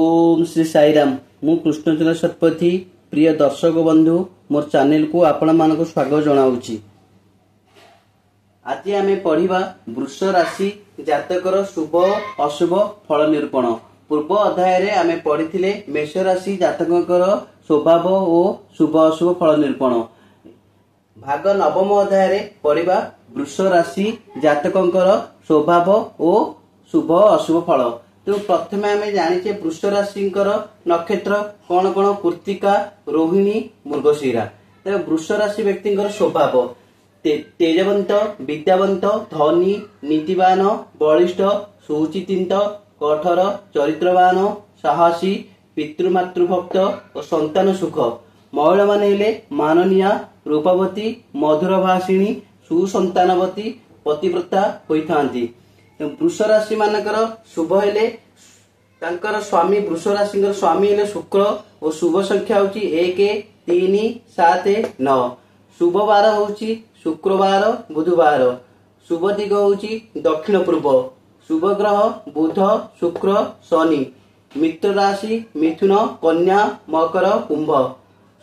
ओम श्री साईराम। मु कृष्णचंद्र शतपथी। प्रिय दर्शक बंधु, मोर चैनल को आपण मानक स्वागत जनाऊँगी। आज आम पढ़ा वृष राशि जातकर शुभ अशुभ फल निरूपण। पूर्व अध्याय आम पढ़ी मेष राशि जातकर स्वभाव और शुभ अशुभ फल निरूपण। भाग नवम अध्याय पढ़ा वृष राशि जातकर स्वभाव और शुभ अशुभ फल। तो प्रथम आम जाने वृष राशि नक्षत्र कौन कौन कृत्तिका रोहिणी मृगशिरा। तो वृष राशि व्यक्ति स्वभाव तेजवंत विद्यावंत धनी नीतिवान बलिष्ठ सुचिंतित कठोर चरित्रवान साहसी पितृमातृभक्त और संतान सुख। महिला माने माननीय रूपवती मधुर भाषिणी सुसंतानवती पतिव्रता होता। वृष राशि मानकर शुभ हेले स्वामी वृष राशि स्वामी हेले शुक्र और शुभ संख्या होची 1 3 7 9। शुभ बार होची शुक्रवार बुधवार। शुभ दिग होची दक्षिण पूर्व। शुभ ग्रह बुध शुक्र शनि। मित्र राशि मिथुन कन्या मकर कुंभ।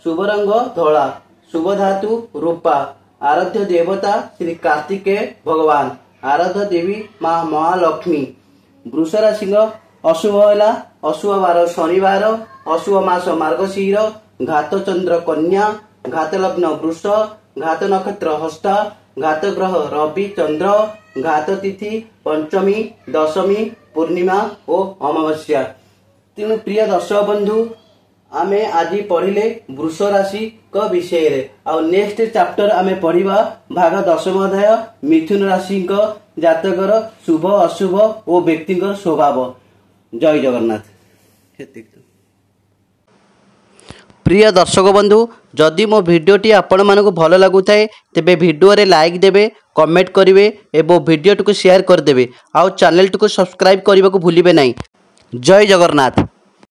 शुभ रंग धला। शुभ धातु रूपा। आराध्य देवता श्री कार्तिकेय भगवान। आराध्य देवी माँ महालक्ष्मी। वृष राशि अशुभ है अशुभ बार शनिवार। अशुभ मास मार्गशीर। घात चंद्र कन्या। घात लग्न वृष। घात नक्षत्र हस्ता। घात ग्रह रवि चंद्र। घात तिथि पंचमी दशमी पूर्णिमा और अमावस्या। तेणु प्रिय दर्शक बंधु आमे आज पढ़िले वृष राशि का विषय रे। आ नेक्स्ट चैप्टर आमे पढ़िबा भाग 10 अध्याय मिथुन राशि का जातकर शुभ अशुभ और व्यक्ति स्वभाव। जय जगन्नाथ। प्रिय दर्शक बंधु जदि मो भिडियोटी आपण मानक भल लगुଥାଏ तेबे भिडियो रे लाइक देबे कमेंट करिवे एवं भिडियो को शेयर कर देबे। आउ चैनल को सब्सक्राइब करने को भूलिबे नहीं। जय जगन्नाथ।